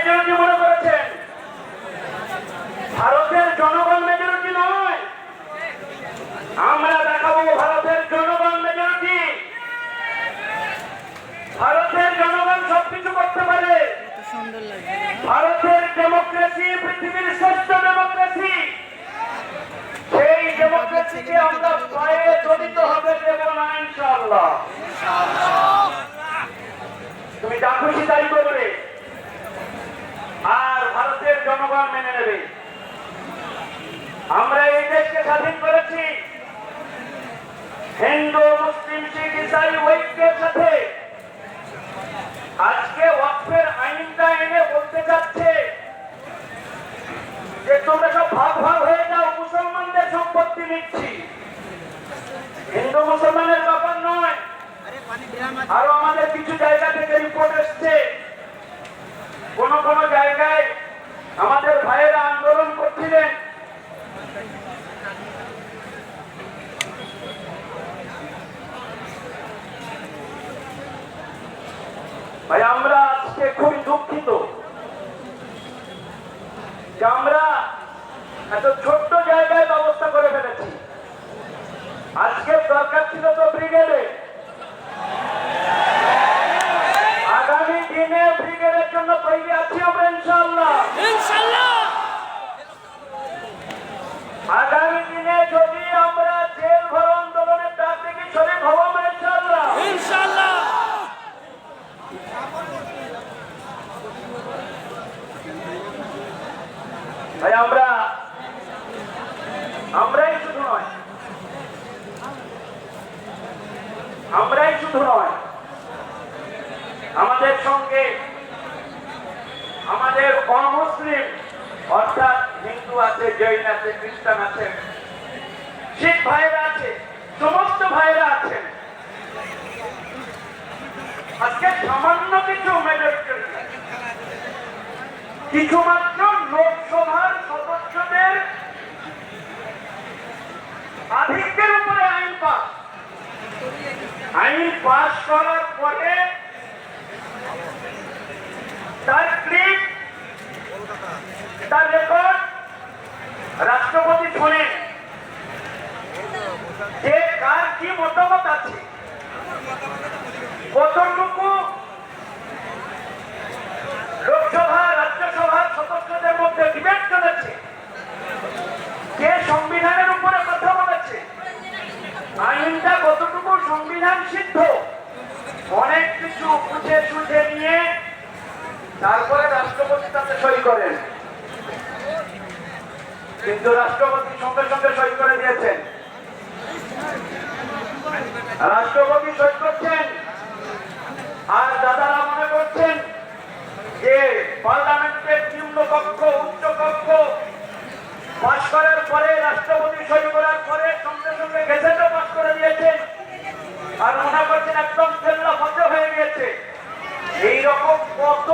Majority মনে করেছেন। ভারতের জনগণ মেজরিটি নয়, আমরা দেখাবো ভারতের জনগণ মেজরিটি। ভারতের জনগণ সবকিছু করতে পারে। ভারতের ডেমোক্রেসি পৃথিবীর শ্রেষ্ঠ ডেমোক্রেসি। সেই ডেমোক্রেসিকে আমরা পায়ে চলিত হবে দেব না ইনশাআল্লাহ। তুমি যা খুশি তাই করবে, আর ভারতের জনগণ মেনে নেবে। আমরা এই দেশকে স্বাধীন করেছি হিন্দু মুসলিম শিখ ইসাই ঐক্যের সাথে। আজকে ওয়াকফের আইনটা এনে বলতে যাচ্ছে যে তোমরা সব ভাগ ভাগ হয়ে যাও, মুসলমানদের সম্পত্তি নিচ্ছি। হিন্দু মুসলমানের ব্যাপার নয়। আরো আমাদের কিছু জায়গা থেকে রিপোর্ট এসছে, কোন কোন জায়গায় আমাদের ভাইয়েরা আন্দোলন করছিলেন। ভাই আমরা আজকে খুবই দুঃখিত যে আমরা এত ছোট্ট জায়গায় ব্যবস্থা করে ফেলেছি। আজকে দরকার ছিল তো ব্রিগেডে। আগামী দিনে ব্রিগেডের জন্য তৈরি আছি আমরা ইনশাআল্লাহ। আগামী দিনে যদি আমরা জেল ভরো আন্দোলনের ডাক থেকে শরীর হব আমরা ইনশাআল্লাহ। ভাই আমরাই শুধু নয়, আমাদের সঙ্গে আমাদের অমুসলিম অর্থাৎ হিন্দু আছে, জৈন আছে, খ্রিস্টান আছে, শিখ ভাইরা আছে, সমস্ত ভাইরা আছেন। আজকে সামান্য কিছু মেজরিটি, কিছু মাত্র লোকসভার সদস্যদের আধিক্যের উপরে আইন পাস করার পরে তার ক্লিপ, তার রেকর্ড রাষ্ট্রপতি শোনেন যে কার কি মতামত আছে, কতটুকু লোকসভা রাজ্যসভার সদস্যদের মধ্যে ডিবেট চলেছে, কে সংবিধানের উপরে কথা বলেছে, আইনটা কতটুকু সংবিধান সিদ্ধ, অনেক কিছু বুঝে সুঝে নিয়ে তারপরে রাষ্ট্রপতি তাতে সই করেন। কিন্তু রাষ্ট্রপতি সঙ্গে সঙ্গে সই করে দিয়েছেন। রাষ্ট্রপতি সই করছেন, আর দাদারা মনে করছেন যে পার্লামেন্টের নিম্ন কক্ষ উচ্চ কক্ষ পাশ করার পরে রাষ্ট্রপতি সই করার পরে সঙ্গে সঙ্গে গেজেটও পাশ করে দিয়েছেন, আর মনে করছেন একদম ফেল্লা ফতে হয়ে গেছে। এইরকম কত